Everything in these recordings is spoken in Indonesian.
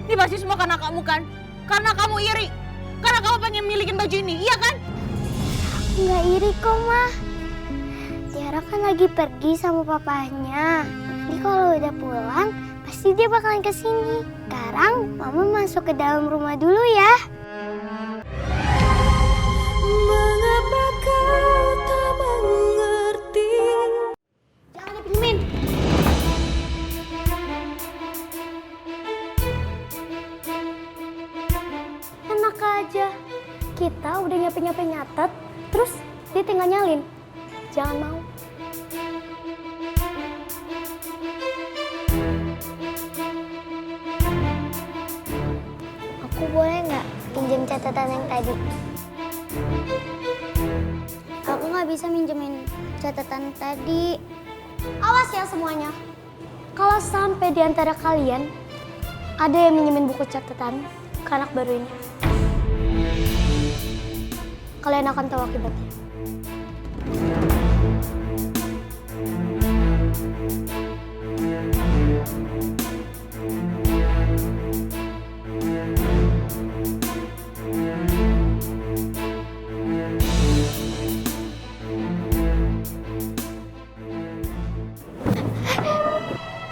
Ini pasti semua karena kamu kan? Karena kamu iri. Karena kamu pengen milikin baju ini, iya kan? Nggak iri kok, Ma. Tiara kan lagi pergi sama papahnya. Nanti kalau udah pulang, pasti dia bakalan kesini. Sekarang Mama masuk ke dalam rumah dulu ya. Mengapa kau tak mengerti? Jangan dipinjemin. Enak aja. Kita udah nyape nyatet, terus dia tinggal nyalin. Jangan mau. Aku boleh nggak pinjam catatan yang tadi? Aku nggak bisa minjemin catatan tadi. Awas ya semuanya. Kalau sampai di antara kalian ada yang minjemin buku catatan ke anak baru ini, kalian akan tahu akibatnya.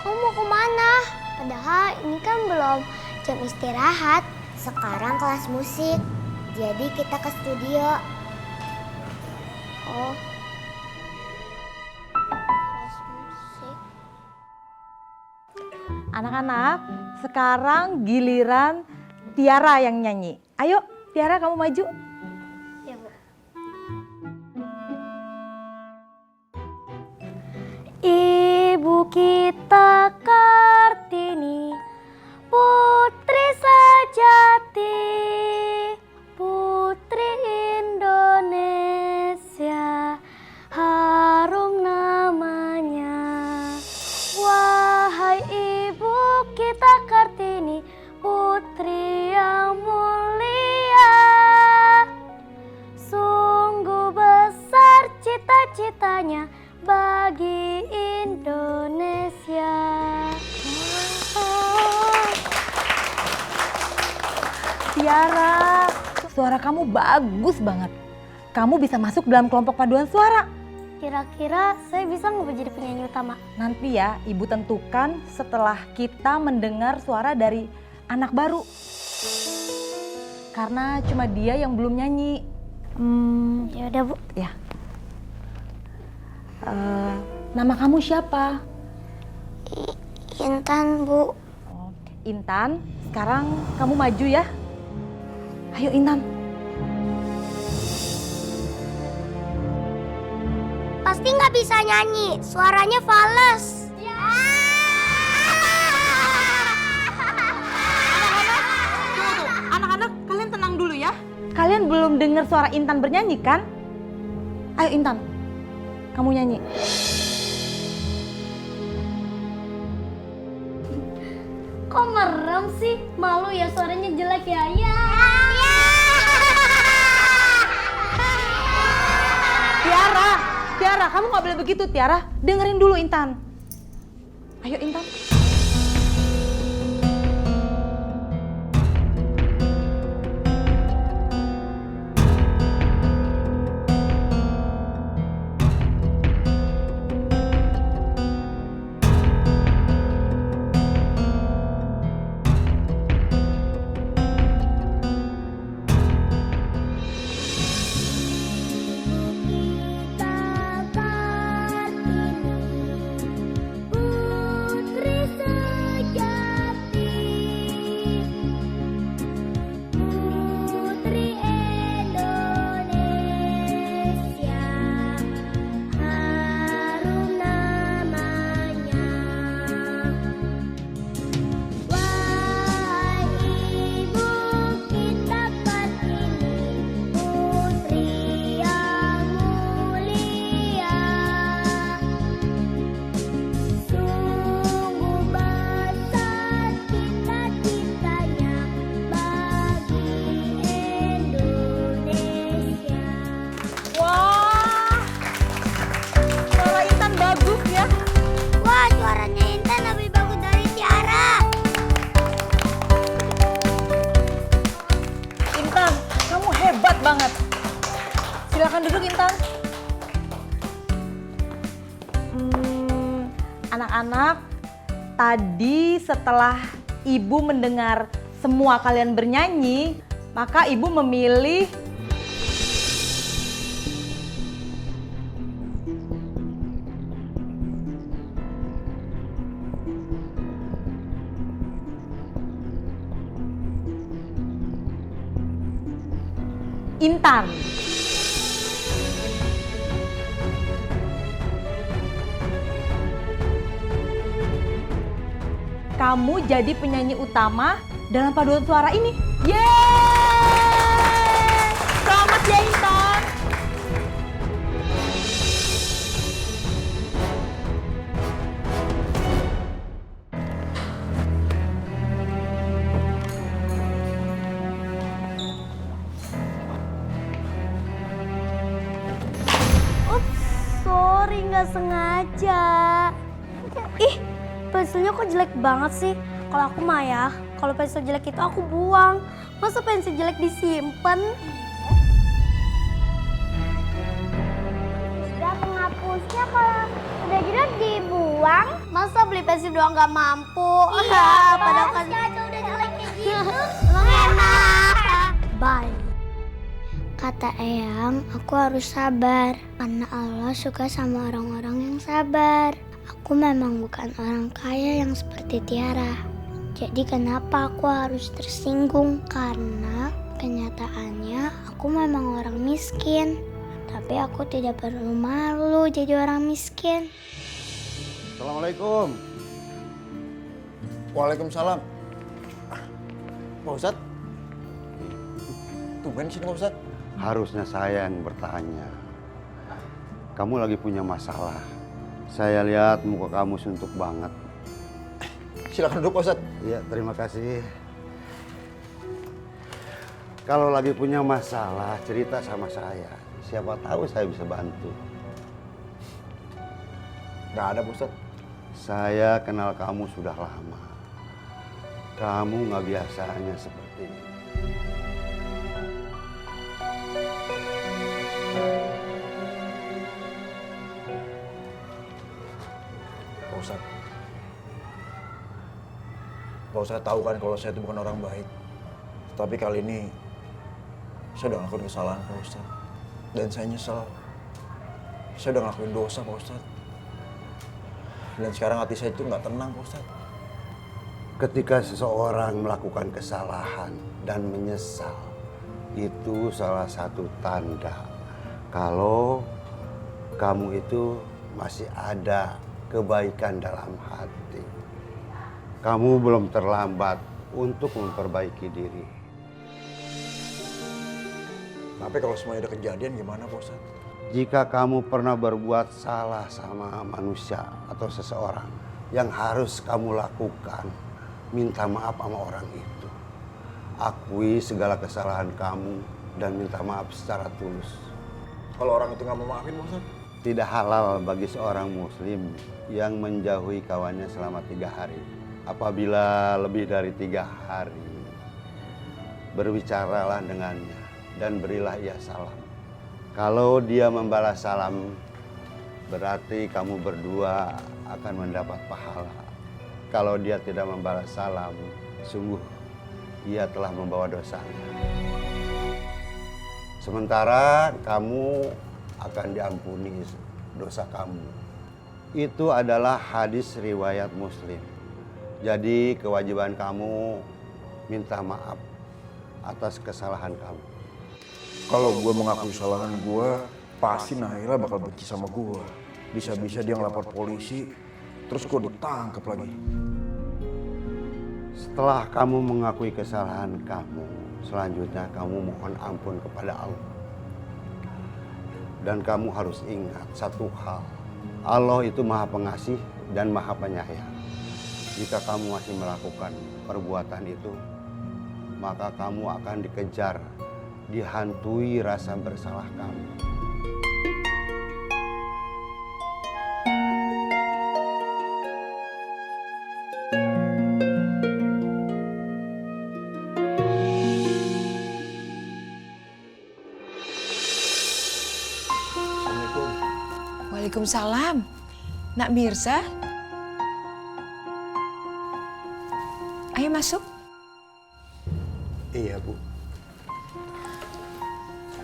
Kamu mau kemana? Padahal ini kan belum jam istirahat. Sekarang kelas musik. Jadi kita ke studio. Oh. Kelas musik. Anak-anak, sekarang giliran Tiara yang nyanyi. Ayo, Tiara kamu maju. Ya, Bu. Ibu kita Kartini, putri sejati, putri Indonesia, harum namanya. Wahai ibu kita Kartini, putri yang mulia, sungguh besar cita-citanya bagi Indonesia. Tiara, suara kamu bagus banget. Kamu bisa masuk dalam kelompok paduan suara. Kira-kira saya bisa nggak jadi penyanyi utama? Nanti ya, Ibu tentukan setelah kita mendengar suara dari anak baru. Karena cuma dia yang belum nyanyi. Ya udah, Bu. Ya. Nama kamu siapa? Intan, Bu. Oh, Intan, sekarang kamu maju ya. Ayo Intan. Pasti nggak bisa nyanyi, suaranya fales. Tunggu, anak-anak kalian tenang dulu ya. Kalian belum dengar suara Intan bernyanyi kan? Ayo Intan, kamu nyanyi. Kok merem sih? Malu ya suaranya jelek ya. Ya. Tiara, kamu nggak boleh begitu Tiara. Dengerin dulu Intan. Ayo Intan. Putri duduk Intan. Anak-anak, tadi setelah ibu mendengar semua kalian bernyanyi, maka ibu memilih Intan. Kamu jadi penyanyi utama dalam paduan suara ini. Yeay! Selamat ya Intan. Sorry, nggak sengaja. Ih, pensilnya kok jelek banget sih? Kalau aku mah ya, kalau pensil jelek itu aku buang. Masa pensil jelek disimpan? Sudah penghapusnya kalau udah jelek dibuang. Masa beli pensil doang nggak mampu? Iya, padahal kan udah jelek kayak gitu. Emang enak. Bye. Kata Eyang, aku harus sabar karena Allah suka sama orang-orang yang sabar. Aku memang bukan orang kaya yang seperti Tiara. Jadi kenapa aku harus tersinggung? Karena kenyataannya aku memang orang miskin. Tapi aku tidak perlu malu jadi orang miskin. Assalamualaikum. Waalaikumsalam. Pak Ustadz? Tumben sini Pak Ustadz. Harusnya saya yang bertanya. Kamu lagi punya masalah. Saya lihat muka kamu suntuk banget. Silakan duduk Pak Ustadz. Iya, terima kasih. Kalau lagi punya masalah, cerita sama saya. Siapa tahu saya bisa bantu. Nggak ada Pak Ustadz. Saya kenal kamu sudah lama. Kamu nggak biasanya seperti ini. Pak Ustadz tahu kan kalau saya itu bukan orang baik. Tapi kali ini saya udah ngelakuin kesalahan Pak Ustadz. Dan saya nyesel. Saya udah ngelakuin dosa Pak Ustadz. Dan sekarang hati saya itu nggak tenang Pak Ustadz. Ketika seseorang melakukan kesalahan dan menyesal, itu salah satu tanda kalau kamu itu masih ada kebaikan dalam hati. Kamu belum terlambat untuk memperbaiki diri. Tapi kalau semuanya udah kejadian gimana Pak Ustadz? Jika kamu pernah berbuat salah sama manusia atau seseorang, yang harus kamu lakukan, minta maaf sama orang itu. Akui segala kesalahan kamu dan minta maaf secara tulus. Kalau orang itu nggak mau maafin Pak Ustadz? Tidak halal bagi seorang muslim yang menjauhi kawannya selama 3 hari. Apabila lebih dari 3 hari, berbicaralah dengannya dan berilah ia salam. Kalau dia membalas salam, berarti kamu berdua akan mendapat pahala. Kalau dia tidak membalas salam, sungguh ia telah membawa dosanya. Sementara kamu akan diampuni dosa kamu. Itu adalah hadis riwayat Muslim. Jadi kewajiban kamu minta maaf atas kesalahan kamu. Kalau gue mengakui kesalahan gue, pasti Naila bakal benci sama gue. Bisa-bisa dia ngelapor polisi, terus gue ditangkap lagi. Setelah kamu mengakui kesalahan kamu, selanjutnya kamu mohon ampun kepada Allah. Dan kamu harus ingat satu hal, Allah itu Maha Pengasih dan Maha Penyayang. Jika kamu masih melakukan perbuatan itu, maka kamu akan dikejar, dihantui rasa bersalah kamu. Waalaikumsalam. Nak Mirza. Ayo masuk. Iya, Bu.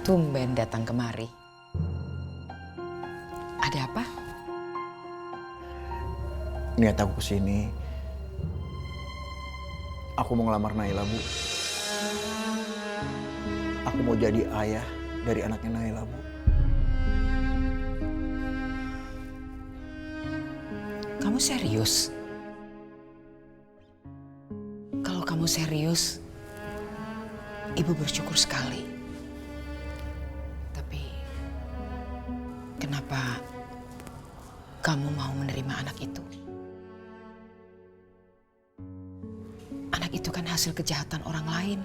Tumben datang kemari. Ada apa? Niat aku kesini, aku mau ngelamar Naila, Bu. Aku mau jadi ayah dari anaknya Naila, Bu. Kamu serius? Kalau kamu serius, Ibu bersyukur sekali. Tapi, kenapa kamu mau menerima anak itu? Anak itu kan hasil kejahatan orang lain.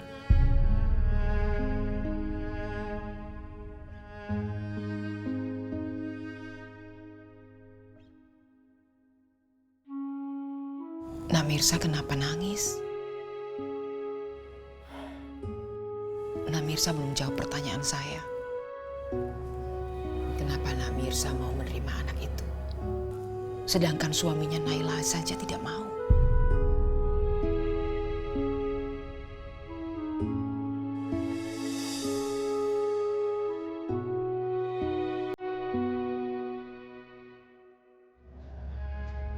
Nak Mirza kenapa nangis? Nak Mirza belum jawab pertanyaan saya. Kenapa Nak Mirza mau menerima anak itu? Sedangkan suaminya Naila saja tidak mau.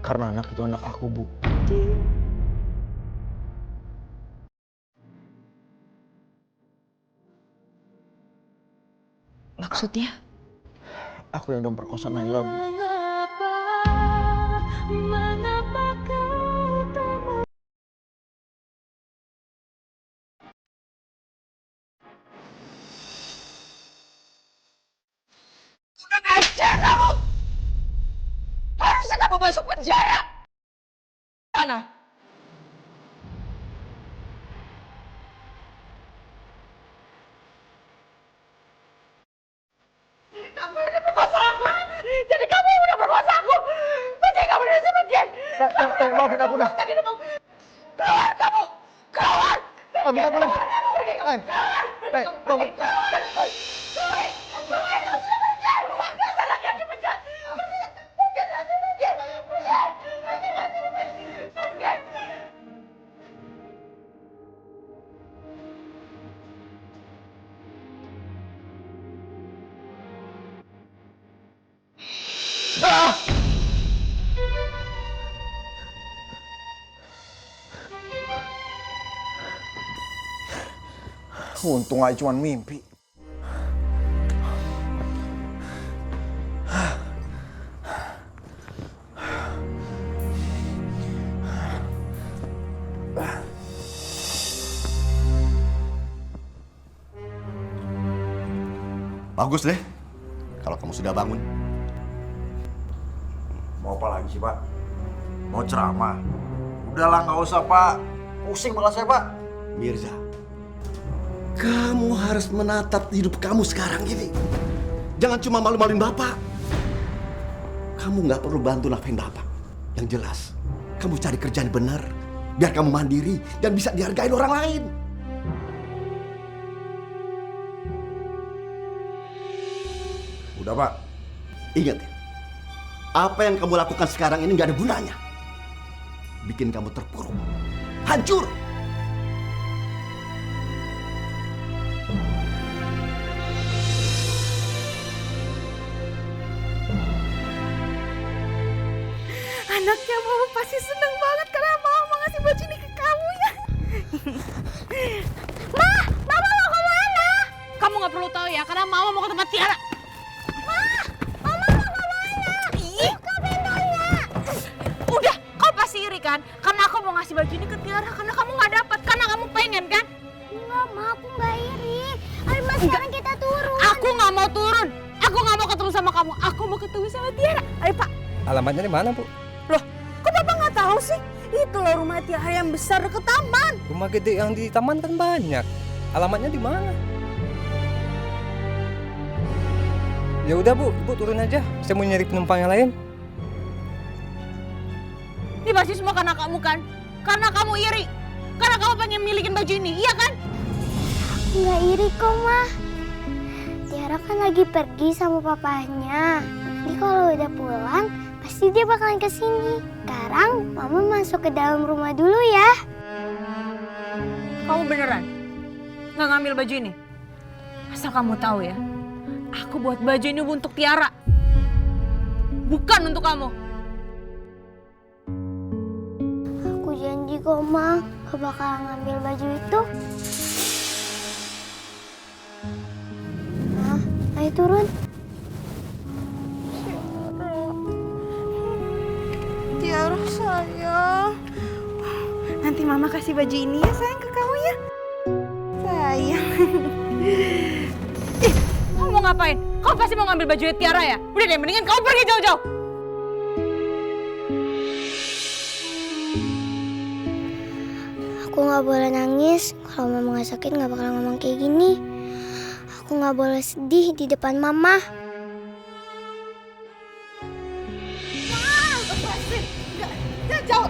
Karena anak itu anak aku, Bu. Maksudnya? Aku yang udah memperkosa Naila, Bu. Mengapa kau tak mau? Udah ngajar kamu! Harusnya kamu masuk penjara! Mana? Kamu udah berkuasa aku! Jadi kamu udah berkuasa aku! Berarti kamu udah sebagian! Maafin aku, dah. Keluar kamu! Keluar! Maafin aku, dah. Bangun. Untung aja cuma mimpi. Bagus deh, kalau kamu sudah bangun. Mau apa lagi sih, Pak? Mau ceramah? Udahlah, nggak usah, Pak. Pusing malah saya, Pak. Mirza, kamu harus menatap hidup kamu sekarang ini. Jangan cuma malu-maluin Bapak. Kamu nggak perlu bantu nafkahin Bapak. Yang jelas, kamu cari kerjaan benar, biar kamu mandiri dan bisa dihargain orang lain. Udah, Pak. Ingat ya, apa yang kamu lakukan sekarang ini nggak ada gunanya. Bikin kamu terpuruk, hancur. Anaknya mama pasti seneng banget karena mama ngasih baju ini ke kamu ya. Mama mau kemana? Kamu nggak perlu tahu ya, karena mama mau ke tempat Tiara. Mama mau kemana? Buka pintunya. Udah, kau pasti iri kan? Karena aku mau ngasih baju ini ke Tiara, karena kamu nggak dapat, karena kamu pengen kan? Enggak, Ma, aku nggak iri. Ayo, Ma, sekarang kita turun. Aku nggak mau turun. Aku nggak mau ketemu sama kamu. Aku mau ketemu sama Tiara. Ayo, Pak. Alamatnya di mana, Bu? Loh, kok Bapak nggak tahu sih? Itu loh rumah Tiara yang besar deket taman. Rumah gede yang di taman kan banyak. Alamatnya di mana? Ya udah, Bu, Ibu turun aja. Saya mau nyari penumpang yang lain. Ini pasti semua karena kamu kan? Karena kamu iri. Karena kamu pengen milikin baju ini, iya kan? Aku nggak iri kok, Ma. Tiara kan lagi pergi sama papanya. Nanti kalau udah pulang, pasti dia bakalan kesini. Sekarang Mama masuk ke dalam rumah dulu ya. Kamu beneran nggak ngambil baju ini? Asal kamu tahu ya, aku buat baju ini untuk Tiara, bukan untuk kamu. Aku janji kok, Ma, gak bakalan ngambil baju itu. Nah, ayo turun. Tiara sayang. Nanti Mama kasih baju ini ya sayang ke kamu ya. Sayang. Kamu mau ngapain? Kamu pasti mau ngambil baju Tiara ya? Udah deh, mendingan kamu pergi jauh-jauh. Aku gak boleh nangis. Kalau Mama gak sakit gak bakalan ngomong kayak gini. Aku gak boleh sedih di depan Mama. Jauh